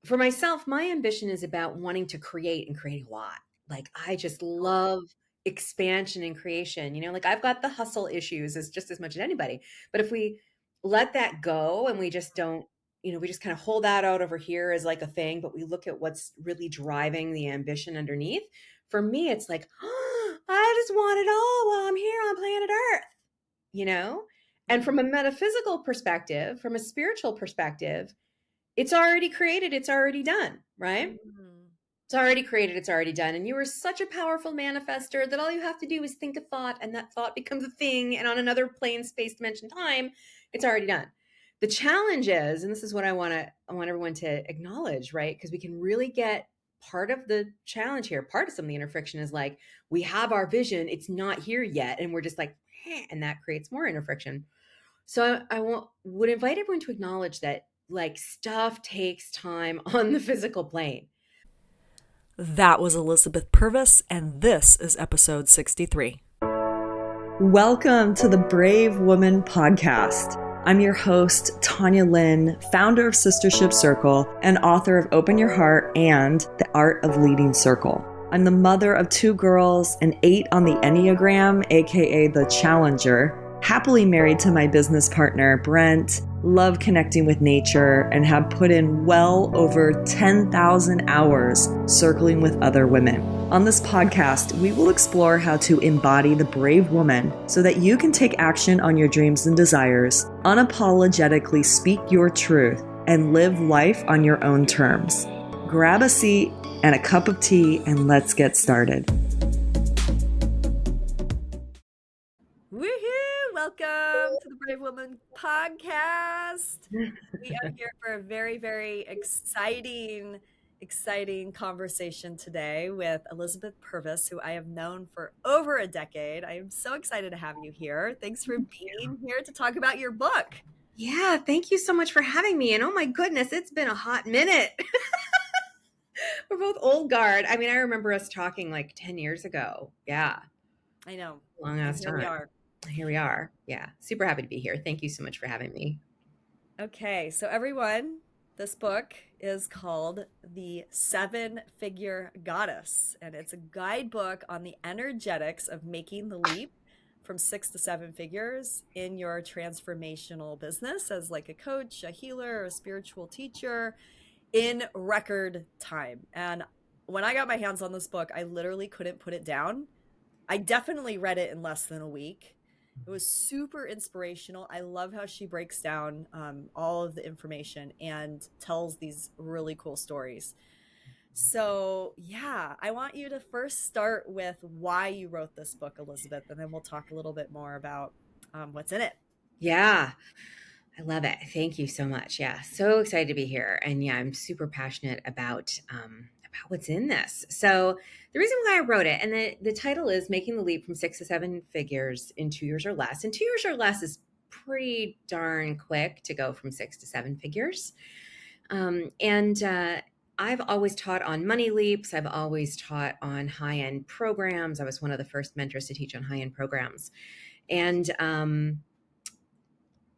for myself, my ambition is about wanting to create and create a lot. Like, I just love expansion and creation. Like I've got the hustle issues as just as much as anybody. But if we let that go and we just don't, we just kind of hold that out over here as like a thing, but we look at what's really driving the ambition underneath. For me, it's like, oh, I just want it all while I'm here on planet Earth, you know? And from a metaphysical perspective, from a spiritual perspective, it's already created, it's already done, right? Mm-hmm. It's already created, it's already done. And you are such a powerful manifester that all you have to do is think a thought, and that thought becomes a thing. And on another plane, space, dimension, time, it's already done. The challenge is, and this is what I want everyone to acknowledge, right? Because we can really get part of the challenge here. Part of some of the inner friction is like, we have our vision, it's not here yet. And we're just like, and that creates more inner friction. So would invite everyone to acknowledge that like stuff takes time on the physical plane. That was Elizabeth Purvis, and this is episode 63. Welcome to the Brave Woman Podcast. I'm your host, Tanya Lynn, founder of Sistership Circle and author of Open Your Heart and The Art of Leading Circle. I'm the mother of 2 girls, an 8 on the Enneagram, aka the Challenger, happily married to my business partner, Brent, love connecting with nature, and have put in well over 10,000 hours circling with other women. On this podcast, we will explore how to embody the brave woman so that you can take action on your dreams and desires, unapologetically speak your truth, and live life on your own terms. Grab a seat and a cup of tea, and let's get started. Woohoo! Welcome to the Brave Woman Podcast. We are here for a very, very exciting conversation today with Elizabeth Purvis, who I have known for over a decade. I am so excited to have you here. Thanks for being here to talk about your book. Yeah, thank you so much for having me. And oh my goodness, it's been a hot minute. We're both old guard. I mean, I remember us talking like 10 years ago. Yeah. I know. Long ass Here time. we are. Here we are. Yeah. Super happy to be here. Thank you so much for having me. Okay, so everyone, this book is called The 7-Figure Goddess, and it's a guidebook on the energetics of making the leap from 6 to 7 figures in your transformational business as like a coach, a healer, a spiritual teacher in record time. And when I got my hands on this book, I literally couldn't put it down. I definitely read it in less than a week. It was super inspirational. I love how she breaks down all of the information and tells these really cool stories. So, yeah, I want you to first start with why you wrote this book, Elizabeth, and then we'll talk a little bit more about what's in it. Yeah. I love it. Thank you so much. Yeah. So excited to be here. And yeah, I'm super passionate about what's in this. So the reason why I wrote it, and the title is Making the Leap from 6 to 7 Figures in 2 years or less. And 2 years or less is pretty darn quick to go from 6 to 7 figures. And I've always taught on money leaps. I've always taught on high-end programs. I was one of the first mentors to teach on high-end programs. And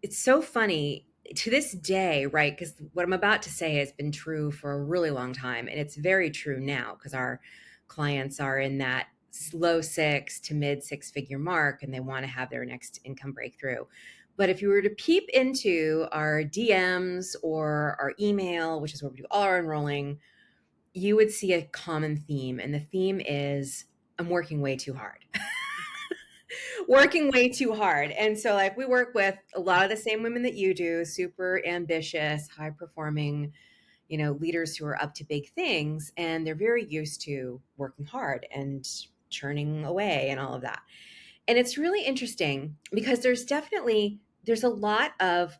it's so funny to this day, right? Because what I'm about to say has been true for a really long time. And it's very true now because our clients are in that low 6 to mid 6-figure mark and they want to have their next income breakthrough. But if you were to peep into our DMs or our email, which is where we do all our enrolling, you would see a common theme. And the theme is, I'm working way too hard. Working way too hard. And so like we work with a lot of the same women that you do, super ambitious, high performing, leaders who are up to big things. And they're very used to working hard and churning away and all of that. And it's really interesting because there's a lot of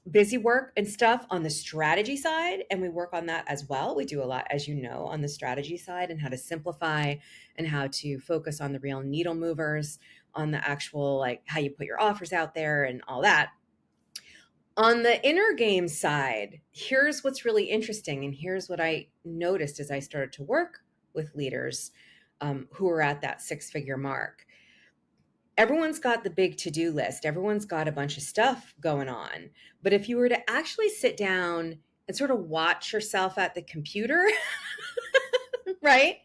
busy work and stuff on the strategy side. And we work on that as well. We do a lot, as you know, on the strategy side and how to simplify and how to focus on the real needle movers, on the actual, like how you put your offers out there and all that. On the inner game side, here's what's really interesting. And here's what I noticed as I started to work with leaders who are at that 6-figure mark. Everyone's got the big to-do list. Everyone's got a bunch of stuff going on. But if you were to actually sit down and sort of watch yourself at the computer, right?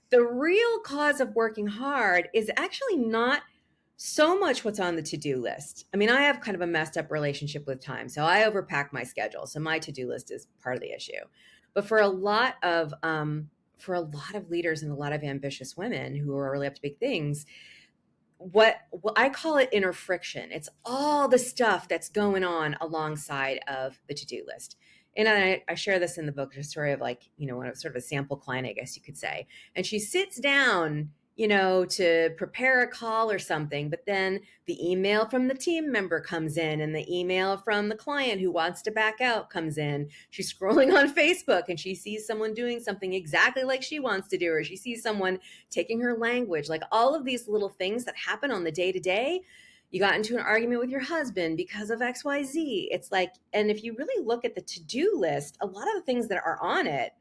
The real cause of working hard is actually not so much what's on the to-do list. I mean, I have kind of a messed up relationship with time, so I overpack my schedule. So my to-do list is part of the issue. But for a lot of leaders and a lot of ambitious women who are really up to big things, what I call it inner friction. It's all the stuff that's going on alongside of the to-do list. And I share this in the book, a story of like, when it was sort of a sample client, I guess you could say. And she sits down, to prepare a call or something, but then the email from the team member comes in and the email from the client who wants to back out comes in. She's scrolling on Facebook and she sees someone doing something exactly like she wants to do, or she sees someone taking her language, like all of these little things that happen on the day to day. You got into an argument with your husband because of XYZ. It's like, and if you really look at the to-do list, a lot of the things that are on it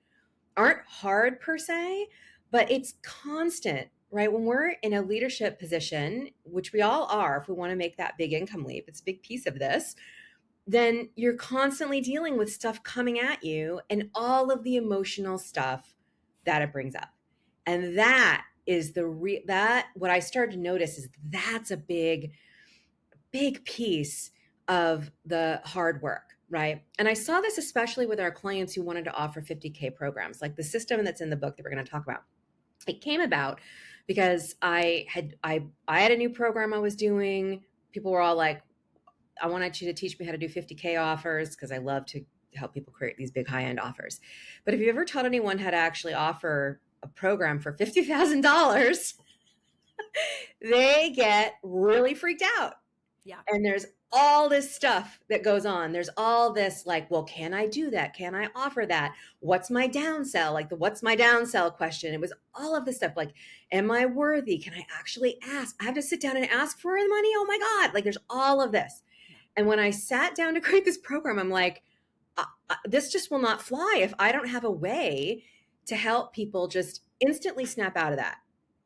aren't hard per se, but it's constant, right? When we're in a leadership position, which we all are, if we want to make that big income leap, it's a big piece of this, then you're constantly dealing with stuff coming at you and all of the emotional stuff that it brings up. And that is what I started to notice is that's a big piece of the hard work, right? And I saw this especially with our clients who wanted to offer 50K programs, like the system that's in the book that we're going to talk about. It came about because I had a new program I was doing. People were all like, I wanted you to teach me how to do 50K offers because I love to help people create these big high-end offers. But if you ever taught anyone how to actually offer a program for $50,000, they get really freaked out. Yeah. And there's all this stuff that goes on. There's all this like, well, can I do that? Can I offer that? What's my downsell? Like the what's my downsell question. It was all of this stuff. Like, am I worthy? Can I actually ask? I have to sit down and ask for the money. Oh my God. Like there's all of this. And when I sat down to create this program, I'm like, this just will not fly if I don't have a way to help people just instantly snap out of that.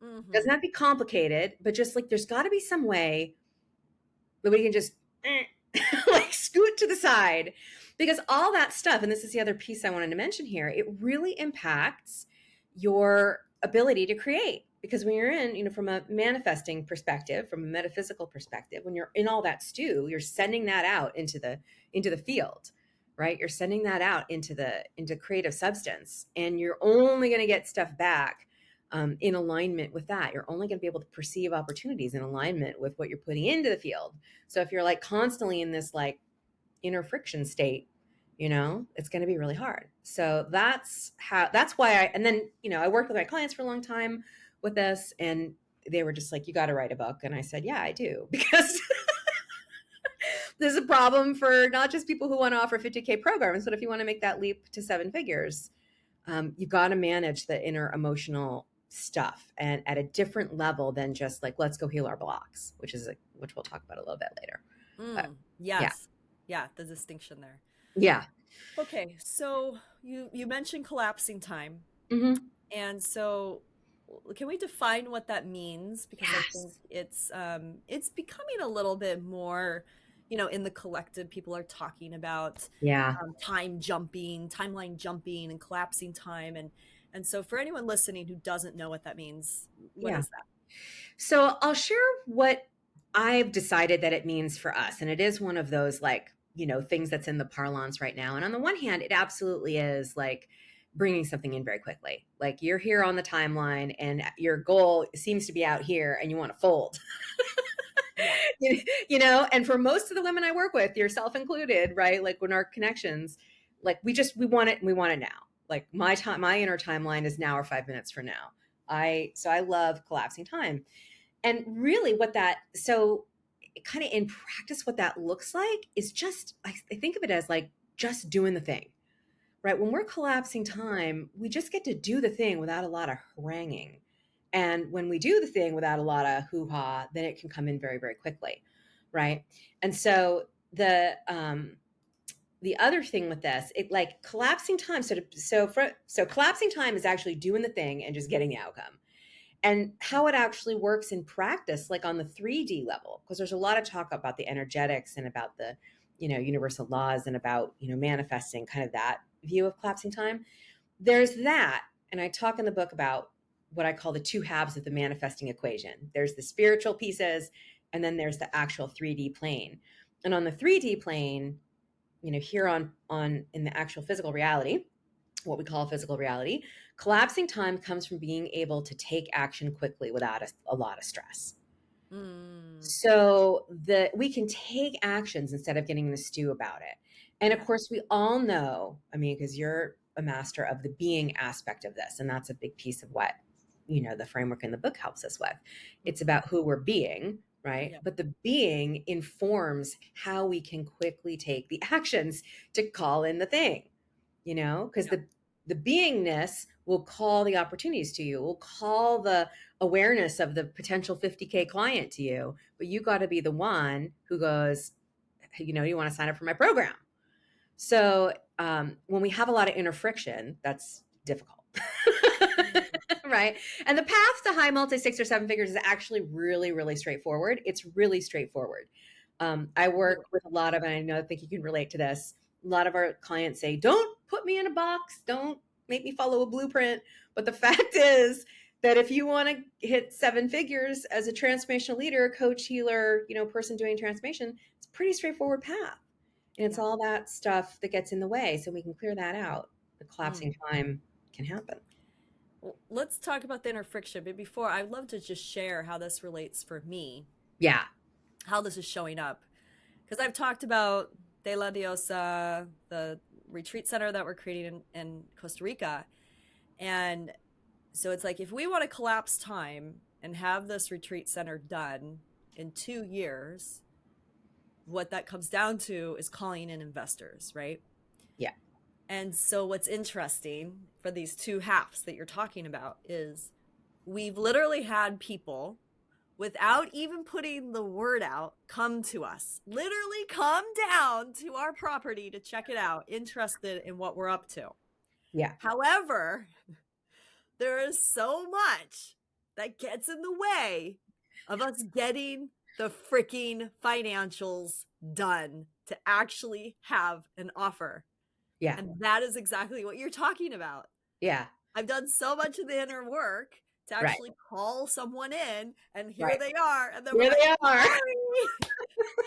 Mm-hmm. Doesn't have to be complicated, but just like, there's gotta be some way that we can just like scoot to the side, because all that stuff, and this is the other piece I wanted to mention here, it really impacts your ability to create. Because when you're in, from a manifesting perspective, from a metaphysical perspective, when you're in all that stew, you're sending that out into the field, right? You're sending that out into creative substance, and you're only going to get stuff back in alignment with that. You're only going to be able to perceive opportunities in alignment with what you're putting into the field. So if you're like constantly in this like inner friction state, it's going to be really hard. So that's why I worked with my clients for a long time with this, and they were just like, you got to write a book. And I said, yeah, I do, because this is a problem for not just people who want to offer 50K programs, but if you want to make that leap to 7 figures, you got to manage the inner emotional stuff and at a different level than just like, let's go heal our blocks, which we'll talk about a little bit later. Yes. Yeah. The distinction there. Yeah. Okay. So you mentioned collapsing time. Mm-hmm. And so can we define what that means? Because Yes. I think it's becoming a little bit more, in the collective, people are talking about timeline jumping and collapsing time. And so for anyone listening who doesn't know what that means, what is that? So I'll share what I've decided that it means for us. And it is one of those like, things that's in the parlance right now. And on the one hand, it absolutely is like bringing something in very quickly. Like you're here on the timeline and your goal seems to be out here and you want to fold. And for most of the women I work with, yourself included, right? Like when our connections, like we want it now. Like my inner timeline is now or 5 minutes from now. So I love collapsing time. And really so kind of in practice, what that looks like is just, I think of it as like just doing the thing, right? When we're collapsing time, we just get to do the thing without a lot of haranguing. And when we do the thing without a lot of hoo-ha, then it can come in very, very quickly, right? And so the other thing with this, it like collapsing time. So collapsing time is actually doing the thing and just getting the outcome. And how it actually works in practice, like on the 3D level, because there's a lot of talk about the energetics and about the, universal laws and about, manifesting, kind of that view of collapsing time. There's that. And I talk in the book about what I call the two halves of the manifesting equation. There's the spiritual pieces, and then there's the actual 3D plane. And on the 3D plane, here on in the actual physical reality, what we call physical reality, collapsing time comes from being able to take action quickly without a lot of stress. Mm. So we can take actions instead of getting in a stew about it. And of course, we all know, because you're a master of the being aspect of this, and that's a big piece of what, the framework in the book helps us with. It's about who we're being, right? Yeah. But the being informs how we can quickly take the actions to call in the thing, because the beingness will call the opportunities to you, will call the awareness of the potential 50K client to you, but you got to be the one who goes, you want to sign up for my program. So when we have a lot of inner friction, that's difficult. Right. And the path to high multi 6 or 7 figures is actually really, really straightforward. It's really straightforward. I work with a lot of, and I think you can relate to this. A lot of our clients say, don't put me in a box. Don't make me follow a blueprint. But the fact is that if you want to hit 7 figures as a transformational leader, coach, healer, person doing transformation, it's a pretty straightforward path. And it's all that stuff that gets in the way. So we can clear that out. The collapsing time can happen. Well, let's talk about the inner friction. But before, I'd love to just share how this relates for me. Yeah. How this is showing up. Because I've talked about De La Diosa, the retreat center that we're creating in Costa Rica. And so it's like, if we want to collapse time and have this retreat center done in 2 years, what that comes down to is calling in investors, right? Yeah. And so what's interesting for these two halves that you're talking about is we've literally had people, without even putting the word out, come to us, literally come down to our property to check it out, interested in what we're up to. Yeah. However, there is so much that gets in the way of us getting the freaking financials done to actually have an offer. Yeah. And that is exactly what you're talking about. Yeah. I've done so much of the inner work to actually call someone in, and here they are. And then here we're they like, are.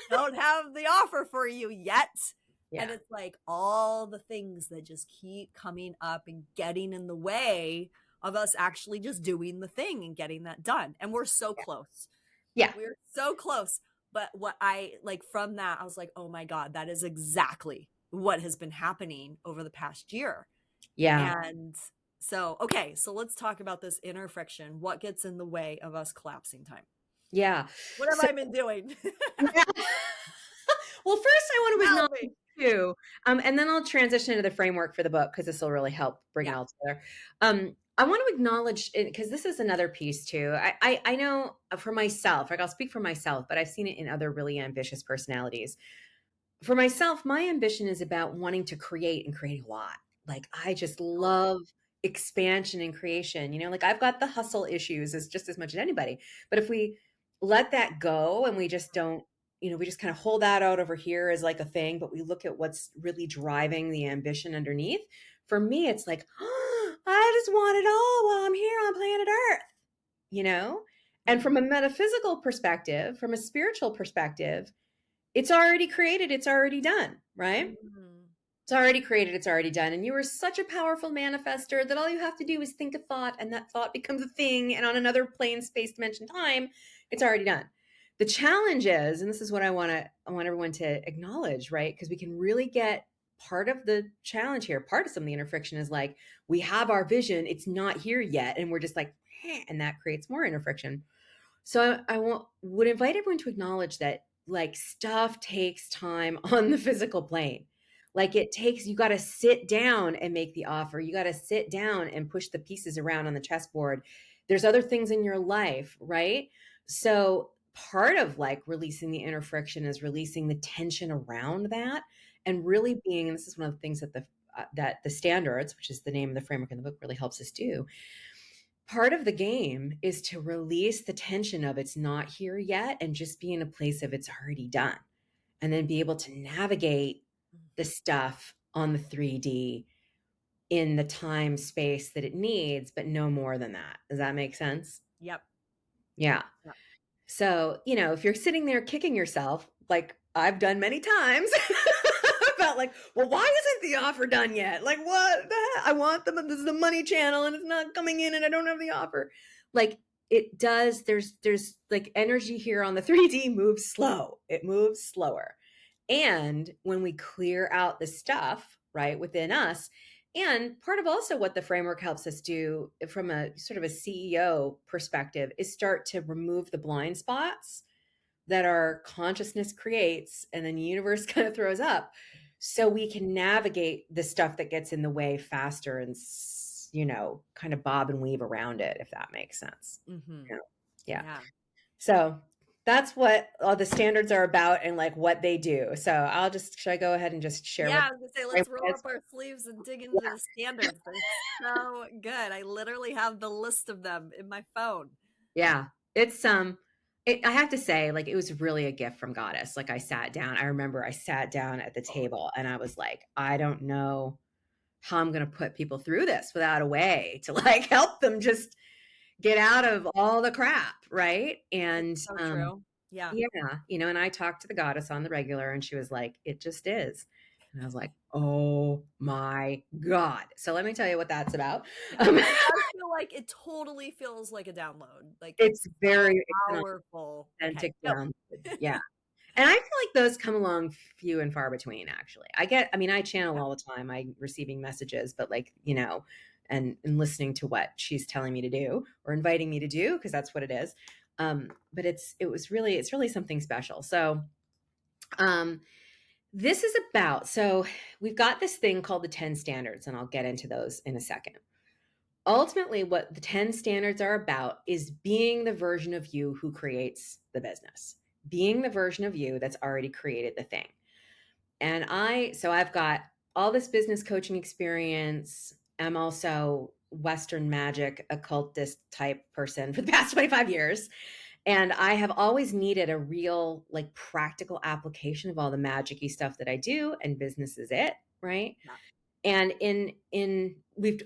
don't have the offer for you yet. Yeah. And it's like all the things that just keep coming up and getting in the way of us actually just doing the thing and getting that done. And we're so close. Yeah. We're so close. But what I like from that, I was like, oh my God, that is exactly what has been happening over the past year. Yeah. And so, okay, so let's talk about this inner friction. What gets in the way of us collapsing time? Yeah. What have I been doing? Yeah. Well, first I want to acknowledge too, and then I'll transition into the framework for the book because this will really help bring it all together. I want to acknowledge, because this is another piece too. I know for myself, like I'll speak for myself, but I've seen it in other really ambitious personalities. For myself, my ambition is about wanting to create and create a lot. Like I just love expansion and creation. Like I've got the hustle issues as just as much as anybody. But if we let that go and we just don't, we just kind of hold that out over here as like a thing, but we look at what's really driving the ambition underneath. For me, it's like, oh, I just want it all while I'm here on planet Earth, And from a metaphysical perspective, from a spiritual perspective, it's already created. It's already done, right? It's already created. It's already done. And you are such a powerful manifester that all you have to do is think a thought and that thought becomes a thing. And on another plane, space, dimension, time, it's already done. The challenge is, and this is what I want everyone to acknowledge, right? Because we can really get part of the challenge here. Part of some of the inner friction is like, we have our vision. It's not here yet. And we're just like, and that creates more inner friction. So I would invite everyone to acknowledge that like stuff takes time on the physical plane. Like you got to sit down and make the offer. You got to sit down and push the pieces around on the chessboard. There's other things in your life, right? So part of like releasing the inner friction is releasing the tension around that and really being, and this is one of the things that the standards, which is the name of the framework in the book, really helps us do. Part of the game is to release the tension of it's not here yet and just be in a place of it's already done. and then be able to navigate the stuff on the 3D in the time space that it needs, but no more than that. Does that make sense? Yep. Yeah. Yep. So, if you're sitting there kicking yourself, like I've done many times, about like, well, why isn't the offer done yet? Like, what the heck? I want them. This is the money channel and it's not coming in and I don't have the offer. Like it does. There's like energy here on the 3D moves slow. It moves slower. And when we clear out the stuff, right, within us, and part of also what the framework helps us do from a sort of a CEO perspective is start to remove the blind spots that our consciousness creates and then the universe kind of throws up so we can navigate the stuff that gets in the way faster and, kind of bob and weave around it, if that makes sense. Yeah. So that's what all the standards are about and like what they do. So should I go ahead and just share Yeah, what I was gonna say, let's roll up our sleeves and dig into the standards. They're so good. I literally have the list of them in my phone. Yeah. It's I have to say, like, it was really a gift from Goddess. Like I remember I sat down at the table and I was like, I don't know how I'm going to put people through this without a way to like help them just get out of all the crap. Right. And, So true. Yeah. and I talked to the Goddess on the regular and she was like, it just is. And I was like, oh my God. So let me tell you what that's about. It totally feels like a download. Like It's very powerful. authentic Okay. download. Yeah. And I feel like those come along few and far between, actually. I channel all the time. I'm receiving messages, but like, and listening to what she's telling me to do or inviting me to do, because that's what it is. But it's really something special. So, this is so we've got this thing called the 10 standards, and I'll get into those in a second. Ultimately, what the 10 standards are about is being the version of you who creates the business, being the version of you that's already created the thing. And I've got all this business coaching experience. I'm also Western magic occultist type person for the past 25 years. And I have always needed a real like practical application of all the magic-y stuff that I do, and business is it, right? Yeah. And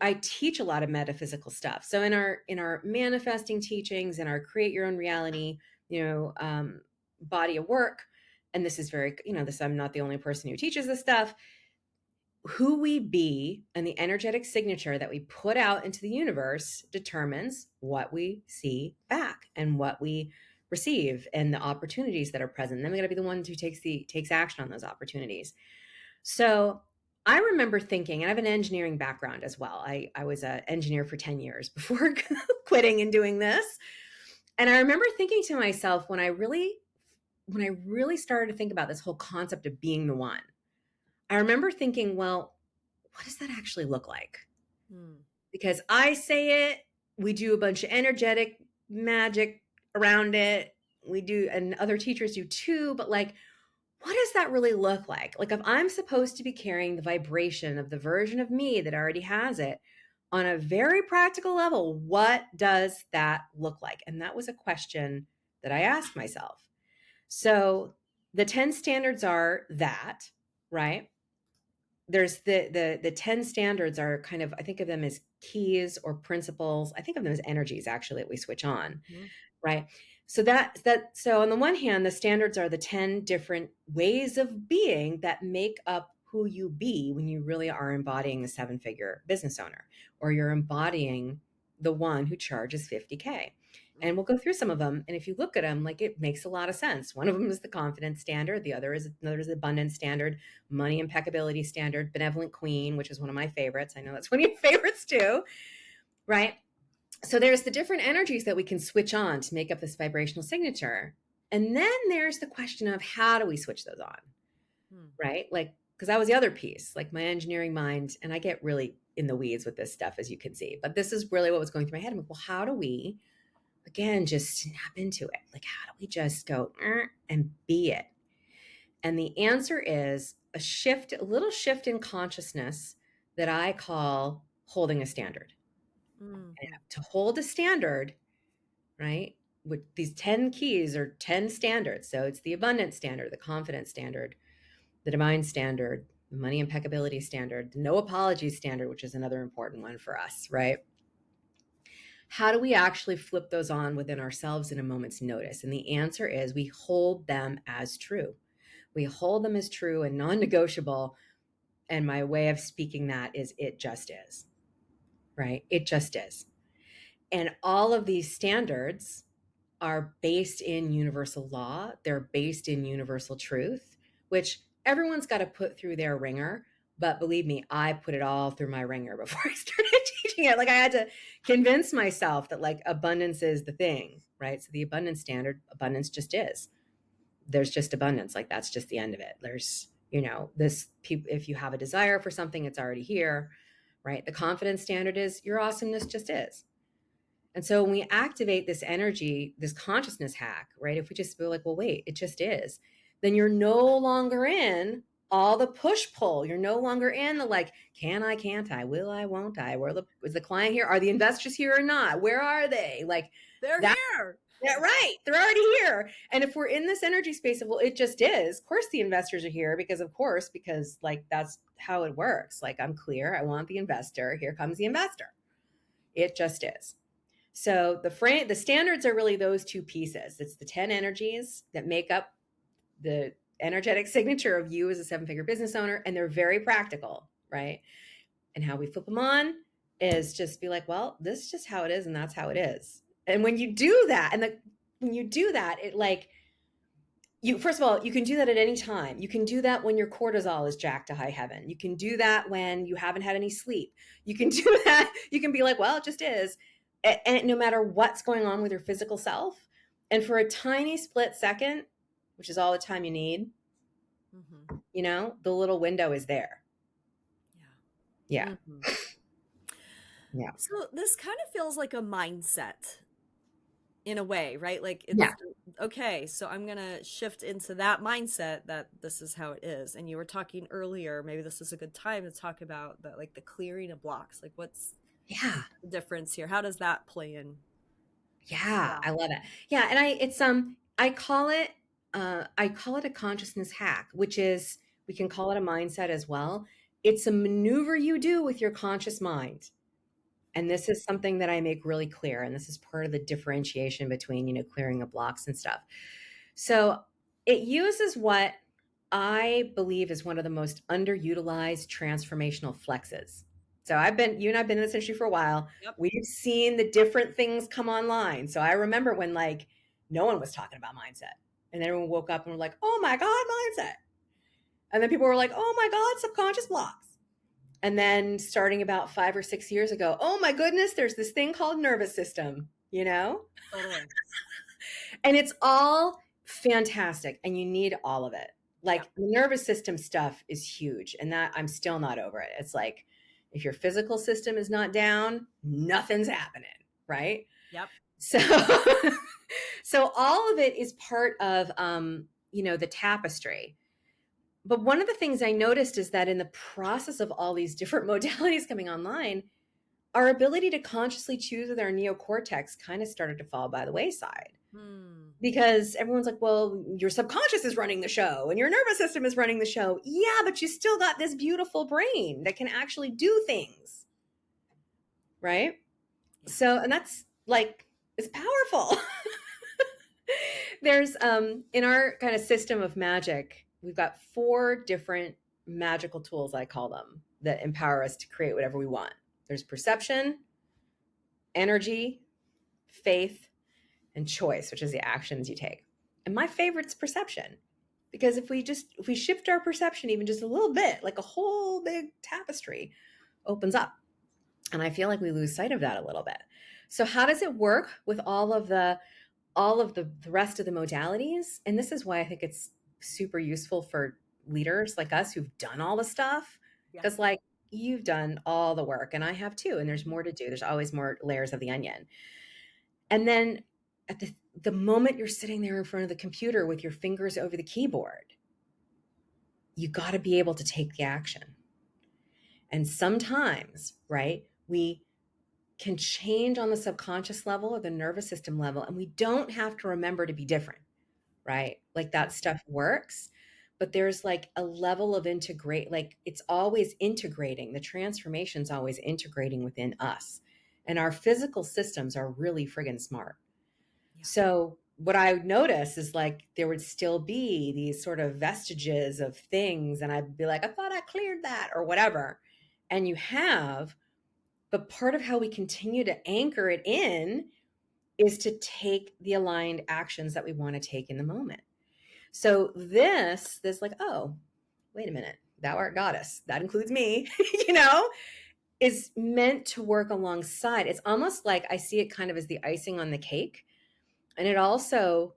I teach a lot of metaphysical stuff. So in our manifesting teachings and our create your own reality, body of work, and this is very, I'm not the only person who teaches this stuff. Who we be and the energetic signature that we put out into the universe determines what we see back and what we receive and the opportunities that are present. Then we got to be the one who takes action on those opportunities. So I remember thinking, and I have an engineering background as well. I was an engineer for 10 years before quitting and doing this. And I remember thinking to myself when I really started to think about this whole concept of being the one, I remember thinking, well, what does that actually look like? Because I say it, we do a bunch of energetic magic around it. We do, and other teachers do too, but like, what does that really look like? Like if I'm supposed to be carrying the vibration of the version of me that already has it on a very practical level, what does that look like? And that was a question that I asked myself. So the 10 standards are that, right? There's the 10 standards are kind of, I think of them as keys or principles. I think of them as energies actually that we switch on, right? So so on the one hand, the standards are the 10 different ways of being that make up who you be when you really are embodying the 7-figure business owner, or you're embodying the one who charges 50K. And we'll go through some of them. And if you look at them, like it makes a lot of sense. One of them is the confidence standard. The other is the abundance standard, money impeccability standard, benevolent queen, which is one of my favorites. I know that's one of your favorites too, right? So there's the different energies that we can switch on to make up this vibrational signature. And then there's the question of how do we switch those on, right? Like, because that was the other piece, like my engineering mind, and I get really in the weeds with this stuff, as you can see, but this is really what was going through my head. I'm like, well, how do we, again, just snap into it? Like, how do we just go and be it? And the answer is a little shift in consciousness that I call holding a standard. To hold a standard, right? these 10 keys are 10 standards. So it's the abundance standard, the confidence standard, the divine standard, the money impeccability standard, the no apologies standard, which is another important one for us, right? How do we actually flip those on within ourselves in a moment's notice? And the answer is we hold them as true. We hold them as true and non-negotiable. And my way of speaking that is it just is, right? It just is. And all of these standards are based in universal law. They're based in universal truth, which everyone's got to put through their ringer. But believe me, I put it all through my ringer before I started teaching it. Like I had to convince myself that like abundance is the thing, right? So the abundance standard, abundance just is. There's just abundance. Like that's just the end of it. There's, if you have a desire for something, it's already here, right? The confidence standard is your awesomeness just is. And so when we activate this energy, this consciousness hack, right? If we just feel like, well, wait, it just is, then you're no longer in all the push pull. You're no longer in the like, can I, can't I, will I, won't I? Is the client here? Are the investors here or not? Where are they? Like They're here. Yeah, right. They're already here. And if we're in this energy space of, well, it just is, of course the investors are here because like that's how it works. Like I'm clear. I want the investor. Here comes the investor. It just is. So the standards are really those two pieces. It's the 10 energies that make up the energetic signature of you as a 7-figure business owner. And they're very practical, right? And how we flip them on is just be like, well, this is just how it is. And that's how it is. And when you do that, it like, first of all, you can do that at any time. You can do that when your cortisol is jacked to high heaven. You can do that when you haven't had any sleep. You can do that. You can be like, well, it just is. And no matter what's going on with your physical self. And for a tiny split second, which is all the time you need, the little window is there. Yeah. Yeah. So this kind of feels like a mindset in a way, right? Like okay, so I'm going to shift into that mindset that this is how it is. And you were talking earlier, maybe this is a good time to talk about the clearing of blocks. Like what's the difference here? How does that play in? Yeah, I love it. Yeah. And I call it a consciousness hack, which is, we can call it a mindset as well. It's a maneuver you do with your conscious mind. And this is something that I make really clear. And this is part of the differentiation between, clearing of blocks and stuff. So it uses what I believe is one of the most underutilized transformational flexes. So you and I've been in this industry for a while. Yep. We've seen the different things come online. So I remember when like no one was talking about mindset, and then everyone woke up and were like, oh my God, mindset. And then people were like, oh my God, subconscious blocks. And then starting about 5 or 6 years ago, oh my goodness, there's this thing called nervous system, Totally. And it's all fantastic. And you need all of it. Like the nervous system stuff is huge. And that I'm still not over it. It's like, if your physical system is not down, nothing's happening. Right. Yep. So all of it is part of, the tapestry. But one of the things I noticed is that in the process of all these different modalities coming online, our ability to consciously choose with our neocortex kind of started to fall by the wayside. Because everyone's like, well, your subconscious is running the show and your nervous system is running the show. Yeah, but you still got this beautiful brain that can actually do things. Right? So, and that's like, it's powerful. There's, in our kind of system of magic, we've got 4 different magical tools, I call them, that empower us to create whatever we want. There's perception, energy, faith, and choice, which is the actions you take. And my favorite's perception, because if we shift our perception even just a little bit, like a whole big tapestry opens up. And I feel like we lose sight of that a little bit. So how does it work with all of the rest of the modalities? And this is why I think it's super useful for leaders like us who've done all the stuff, because like you've done all the work and I have too. And there's more to do. There's always more layers of the onion. And then at the moment you're sitting there in front of the computer with your fingers over the keyboard, you got to be able to take the action. And sometimes, right, we can change on the subconscious level or the nervous system level, and we don't have to remember to be different, right? Like that stuff works, but there's like a level of integrate, like it's always integrating. The transformation's always integrating within us. And our physical systems are really friggin' smart. Yeah. So what I would notice is like there would still be these sort of vestiges of things, and I'd be like, I thought I cleared that or whatever. And you have, but part of how we continue to anchor it in is to take the aligned actions that we want to take in the moment. So this like, oh, wait a minute, thou art goddess. That includes me, you know, is meant to work alongside. It's almost like I see it kind of as the icing on the cake. And it also,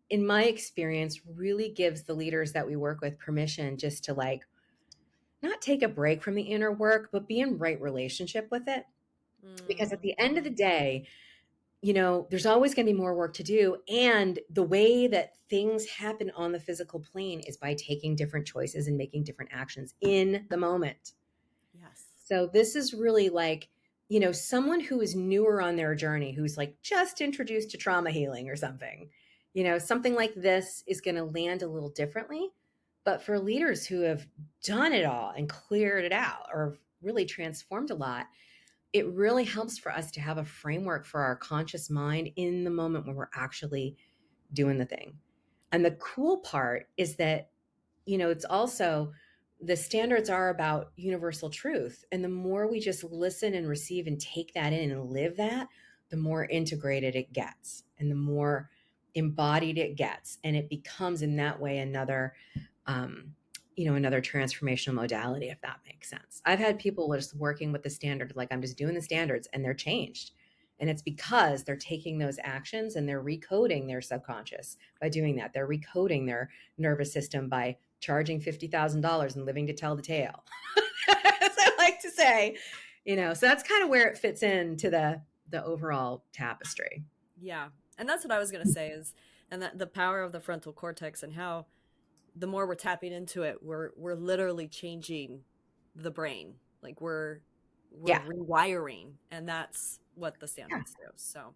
in my experience, really gives the leaders that we work with permission just to like not take a break from the inner work, but be in right relationship with it. Because at the end of the day, you know, there's always going to be more work to do. And the way that things happen on the physical plane is by taking different choices and making different actions in the moment. Yes. So this is really like, you know, someone who is newer on their journey, who's like just introduced to trauma healing or something, you know, something like this is going to land a little differently. But for leaders who have done it all and cleared it out or really transformed a lot, it really helps for us to have a framework for our conscious mind in the moment when we're actually doing the thing. And the cool part is that, you know, it's also the standards are about universal truth. And the more we just listen and receive and take that in and live that, the more integrated it gets and the more embodied it gets. And it becomes in that way another, you know, another transformational modality, if that makes sense. I've had people just working with the standard, like I'm just doing the standards and they're changed. And it's because they're taking those actions and they're recoding their subconscious by doing that. They're recoding their nervous system by charging $50,000 and living to tell the tale. As I like to say, you know, so that's kind of where it fits into the overall tapestry. Yeah. And that's what I was going to say is, and that the power of the frontal cortex and how the more we're tapping into it, we're literally changing the brain. Like we're Yeah. rewiring, and that's what the Yeah. standards do. So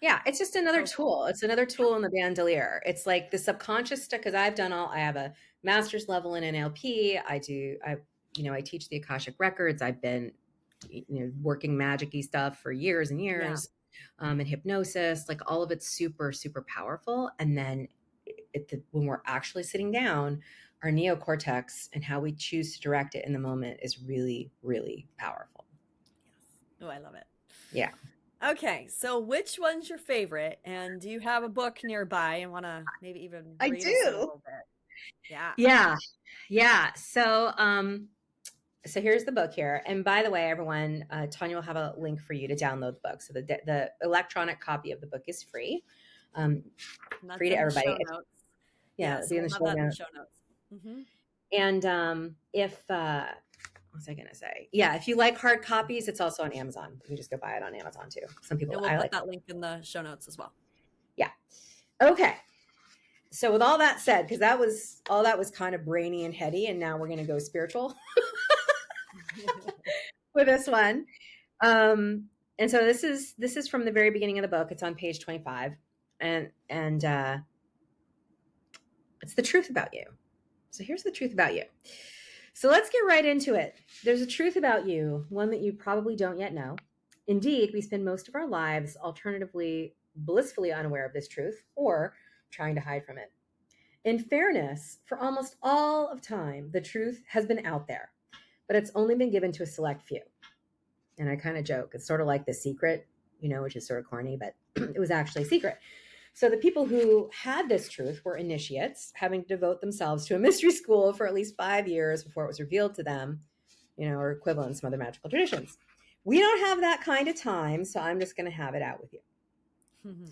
Yeah, it's just another tool. It's another tool in the bandolier. It's like the subconscious stuff, because I have a master's level in NLP. I teach the Akashic Records. I've been, you know, working magic-y stuff for years and years, and hypnosis, like all of it's super, super powerful. And then when we're actually sitting down, our neocortex and how we choose to direct it in the moment is really, really powerful. Yes. Oh, I love it. Yeah. Okay, so which one's your favorite? And do you have a book nearby and want to maybe even read us a little bit? Yeah. Yeah. So here's the book here. And by the way, everyone, Tanya will have a link for you to download the book. So the electronic copy of the book is free. Free to everybody. Show notes. Yeah, so be in the we'll show have that in the notes. show notes. Mm-hmm. And if what was I going to say? Yeah, if you like hard copies, it's also on Amazon. You can just go buy it on Amazon too. Some people. And we'll put that link in the show notes as well. Yeah. Okay. So with all that said, because that was kind of brainy and heady, and now we're going to go spiritual with this one. And so this is from the very beginning of the book. It's on page 25, and it's the truth about you. So here's the truth about you. So let's get right into it. There's a truth about you, one that you probably don't yet know. Indeed, we spend most of our lives alternatively blissfully unaware of this truth or trying to hide from it. In fairness, for almost all of time, the truth has been out there, but it's only been given to a select few. And I kind of joke, it's sort of like The Secret, you know, which is sort of corny, but it was actually a secret. So the people who had this truth were initiates, having to devote themselves to a mystery school for at least 5 years before it was revealed to them, you know, or equivalent in some other magical traditions. We don't have that kind of time, so I'm just going to have it out with you.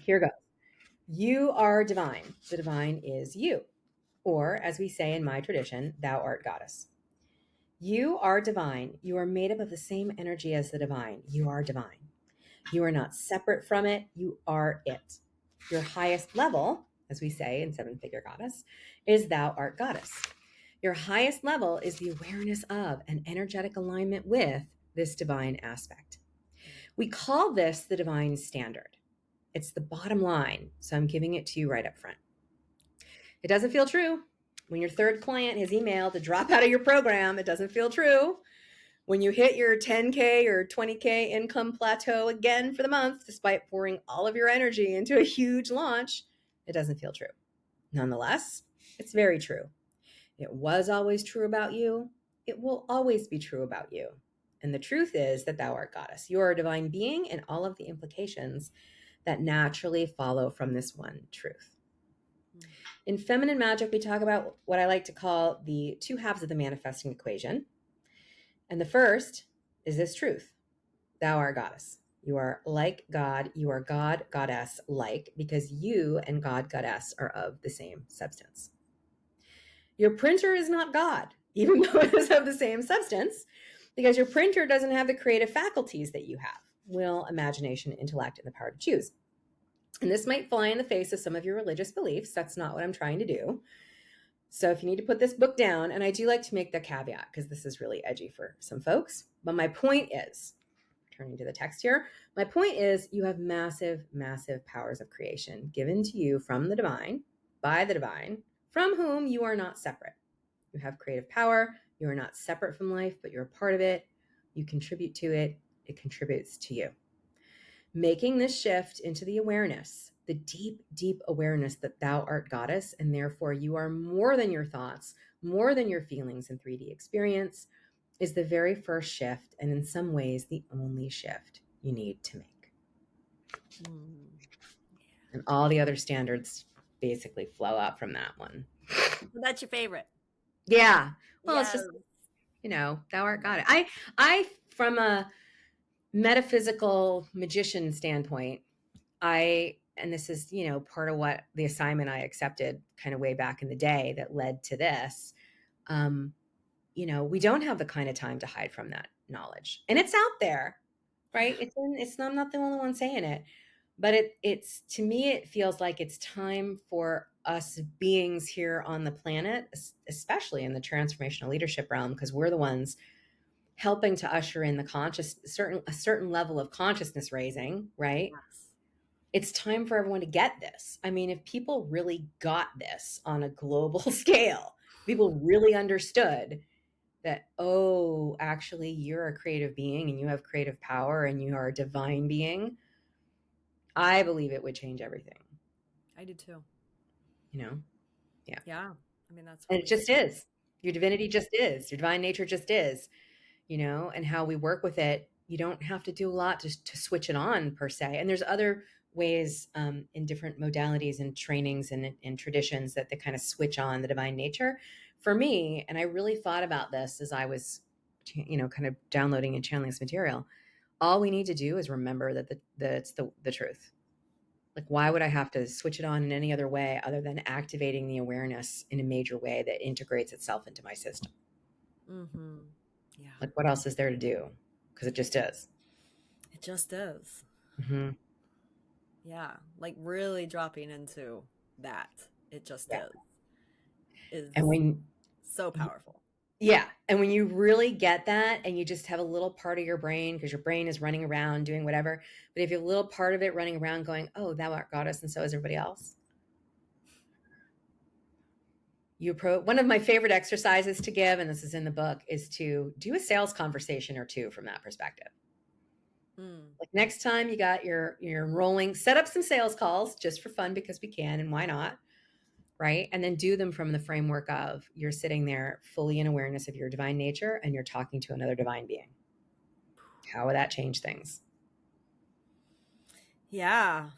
Here goes. You are divine. The divine is you. Or, as we say in my tradition, thou art goddess. You are divine. You are made up of the same energy as the divine. You are divine. You are not separate from it. You are it. Your highest level, as we say in Seven Figure Goddess, is thou art goddess. Your highest level is the awareness of an energetic alignment with this divine aspect. We call this the divine standard. It's the bottom line. So I'm giving it to you right up front. It doesn't feel true. When your third client has emailed to drop out of your program, it doesn't feel true. When you hit your 10K or 20K income plateau again for the month, despite pouring all of your energy into a huge launch, it doesn't feel true. Nonetheless, it's very true. It was always true about you. It will always be true about you. And the truth is that thou art goddess. You are a divine being, and all of the implications that naturally follow from this one truth. In feminine magic, we talk about what I like to call the two halves of the manifesting equation. And the first is this truth. Thou art goddess. You are like God. You are God, goddess like, because you and God, goddess are of the same substance. Your printer is not God, even though it is of the same substance, because your printer doesn't have the creative faculties that you have: will, imagination, intellect, and the power to choose. And this might fly in the face of some of your religious beliefs. That's not what I'm trying to do. So if you need to put this book down, and I do like to make the caveat because this is really edgy for some folks, but my point is, turning to the text here, my point is you have massive, massive powers of creation given to you from the divine, by the divine, from whom you are not separate. You have creative power. You are not separate from life, but you're a part of it. You contribute to it. It contributes to you. Making this shift into the awareness, the deep, deep awareness that thou art goddess, and therefore you are more than your thoughts, more than your feelings in 3D experience, is the very first shift, and in some ways the only shift you need to make. And all the other standards basically flow out from that one. That's your favorite. Yeah. Well, Yes. It's just, thou art goddess. I, from a metaphysical magician standpoint, and this is, part of what the assignment I accepted kind of way back in the day that led to this, we don't have the kind of time to hide from that knowledge. And it's out there, right? I'm not the only one saying it, but it's, to me, it feels like it's time for us beings here on the planet, especially in the transformational leadership realm, because we're the ones helping to usher in a certain level of consciousness raising, right? Yes. It's time for everyone to get this. I mean, if people really got this on a global scale, people really understood that, oh, actually, you're a creative being and you have creative power and you are a divine being, I believe it would change everything. I do too. Yeah. Yeah. I mean, that's what And it just is. Your divinity just is. Your divine nature just is. And how we work with it, you don't have to do a lot to switch it on per se. And there's other ways in different modalities and trainings and traditions that they kind of switch on the divine nature. For me, and I really thought about this as I was, kind of downloading and channeling this material, all we need to do is remember that it's the truth. Like, why would I have to switch it on in any other way other than activating the awareness in a major way that integrates itself into my system? Mm-hmm. Yeah. Like, what else is there to do? Because it just is. It just is. Mm-hmm. Yeah. Like really dropping into that. It just is And when so powerful. Yeah. And when you really get that and you just have a little part of your brain, because your brain is running around doing whatever, but if you have a little part of it running around going, oh, thou art goddess, and so is everybody else. One of my favorite exercises to give, and this is in the book, is to do a sales conversation or two from that perspective. Like, next time you got you're enrolling, set up some sales calls just for fun, because we can, and why not? Right? And then do them from the framework of you're sitting there fully in awareness of your divine nature and you're talking to another divine being. How would that change things? Yeah.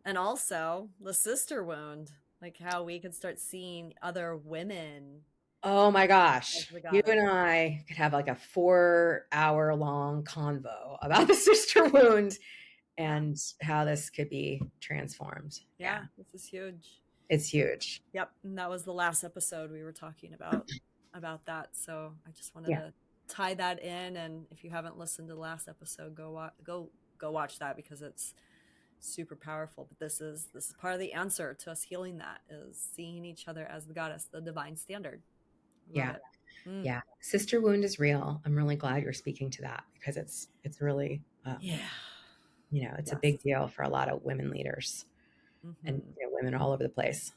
And also the sister wound, like how we could start seeing other women. Oh my gosh. You and I could have like a 4-hour long convo about the sister wound and how this could be transformed. Yeah. This is huge. It's huge. Yep. And that was the last episode we were talking about that. So I just wanted to tie that in. And if you haven't listened to the last episode, go watch that, because it's super powerful. But this is part of the answer to us healing, that is seeing each other as the goddess, the divine standard. Yeah. Sister wound is real. I'm really glad you're speaking to that, because it's really It's a Yes. big deal for a lot of women leaders and Hmm. women all over the place.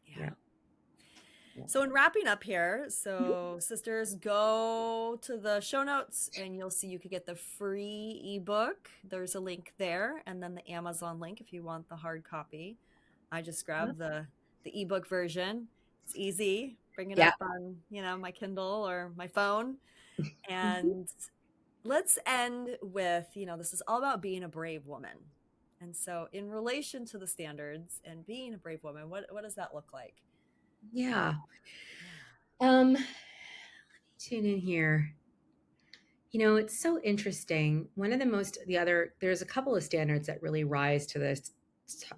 Yeah. Yeah. Yeah. So in wrapping up here, so sisters, go to the show notes and you'll see you could get the free ebook. There's a link there, and then the Amazon link if you want the hard copy. I just grabbed the ebook version. It's easy. Bring it Yeah. up on, my Kindle or my phone. And let's end with, this is all about being a brave woman. And so in relation to the standards and being a brave woman, what does that look like? Yeah. Yeah. Let me tune in here. It's so interesting. There's a couple of standards that really rise to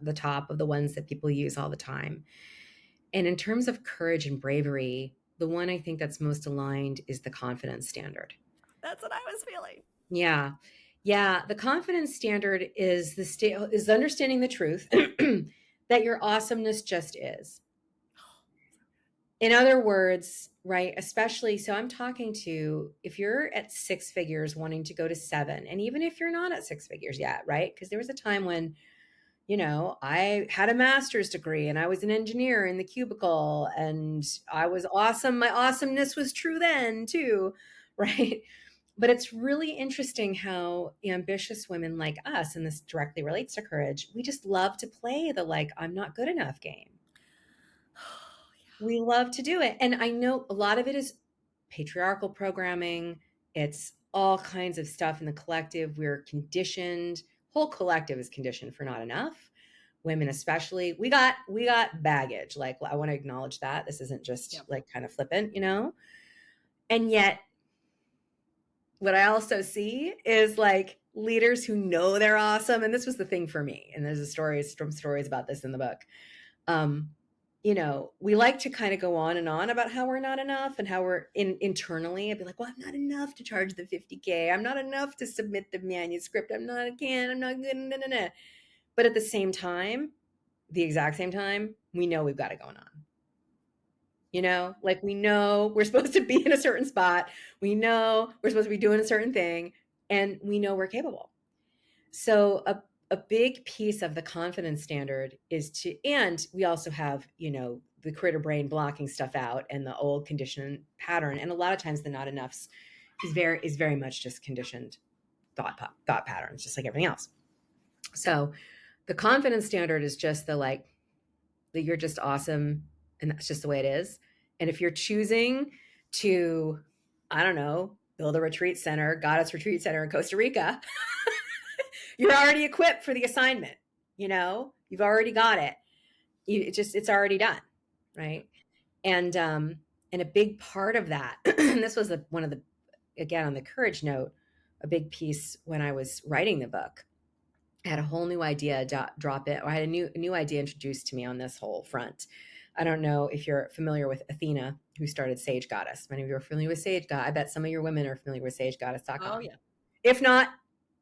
the top of the ones that people use all the time. And in terms of courage and bravery, the one I think that's most aligned is the confidence standard. That's what I was feeling. Yeah. Yeah. The confidence standard is is understanding the truth that your awesomeness just is. In other words, right, especially, so I'm talking to if you're at six figures wanting to go to seven, and even if you're not at six figures yet, right? Because there was a time when, I had a master's degree and I was an engineer in the cubicle and I was awesome. My awesomeness was true then too, right? But it's really interesting how ambitious women like us, and this directly relates to courage, we just love to play the like, I'm not good enough game. We love to do it. And I know a lot of it is patriarchal programming. It's all kinds of stuff in the collective. We're conditioned. Whole collective is conditioned for not enough. Women especially. We got baggage. Like I want to acknowledge that. This isn't just Yep. like kind of flippant. And yet what I also see is like leaders who know they're awesome. And this was the thing for me. And there's stories about this in the book. Um, we like to kind of go on and on about how we're not enough and how we're internally. I'd be like, well, I'm not enough to charge the 50K. I'm not enough to submit the manuscript. I'm not good. Nah, nah, nah. But at the same time, the exact same time, we know we've got it going on. Like we know we're supposed to be in a certain spot. We know we're supposed to be doing a certain thing, and we know we're capable. So a big piece of the confidence standard and we also have, the critter brain blocking stuff out and the old conditioned pattern. And a lot of times the not enoughs is very much just conditioned thought patterns, just like everything else. So the confidence standard is just the like, that you're just awesome and that's just the way it is. And if you're choosing to, I don't know, build a goddess retreat center in Costa Rica, you're already equipped for the assignment. You've already got it. It's already done. Right. And a big part of that, and this was one of the, again, on the courage note, a big piece when I was writing the book, I had a whole new idea drop it. Or I had a new idea introduced to me on this whole front. I don't know if you're familiar with Athena, who started Sage Goddess. Many of you are familiar with Sage Goddess. I bet some of your women are familiar with SageGoddess.com. Oh, yeah. If not,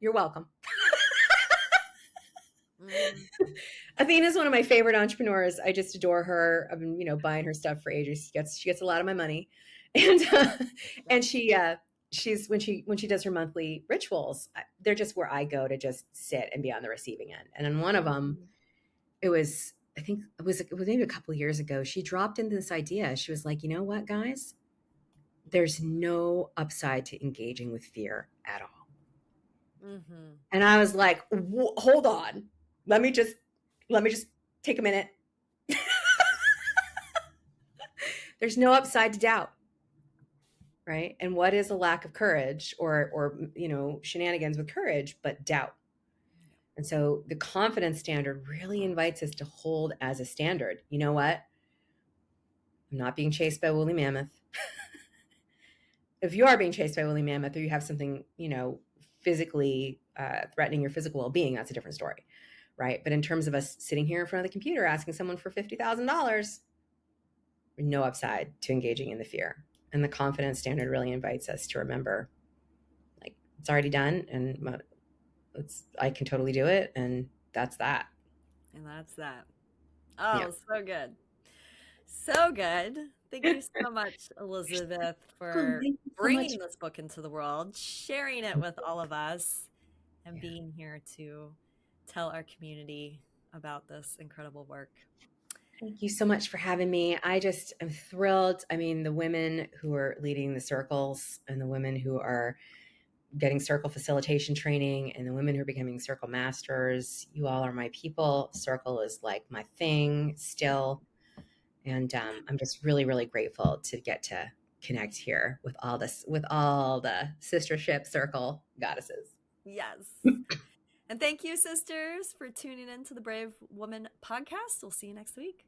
you're welcome. Athena is one of my favorite entrepreneurs. I just adore her. I've been, buying her stuff for ages. She gets a lot of my money, and she's when she does her monthly rituals, they're just where I go to just sit and be on the receiving end. And in one of them, I think it was maybe a couple of years ago, she dropped into this idea. She was like, you know what, guys? There's no upside to engaging with fear at all. Mm-hmm. And I was like, hold on. Let me just take a minute. There's no upside to doubt. Right? And what is a lack of courage or shenanigans with courage, but doubt? And so the confidence standard really invites us to hold as a standard. You know what? I'm not being chased by a woolly mammoth. If you are being chased by a woolly mammoth or you have something, physically threatening your physical well-being, that's a different story. Right. But in terms of us sitting here in front of the computer asking someone for $50,000, no upside to engaging in the fear. And the confidence standard really invites us to remember, like, it's already done and I can totally do it. And that's that. And that's that. Oh, Yeah. so good. So good. Thank you so much, Elizabeth, for thank you so bringing much. this book into the world, sharing it with all of us. and being here to tell our community about this incredible work. Thank you so much for having me. I just am thrilled. I mean, the women who are leading the circles and the women who are getting circle facilitation training and the women who are becoming circle masters, you all are my people. Circle is like my thing still. And I'm just really, really grateful to get to connect here with all this, with all the sistership circle goddesses. Yes. And thank you, sisters, for tuning in to the Brave Woman podcast. We'll see you next week.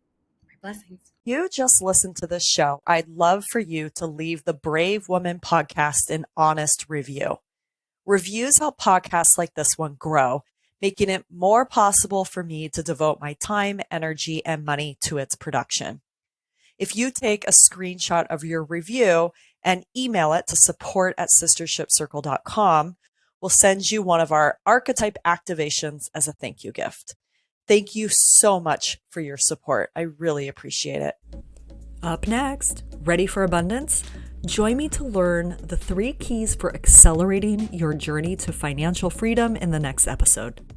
Blessings. You just listened to this show. I'd love for you to leave the Brave Woman podcast an honest review. Reviews help podcasts like this one grow, making it more possible for me to devote my time, energy, and money to its production. If you take a screenshot of your review and email it to support@sistershipcircle.com, we'll send you one of our archetype activations as a thank you gift. Thank you so much for your support. I really appreciate it. Up next, ready for abundance? Join me to learn the 3 keys for accelerating your journey to financial freedom in the next episode.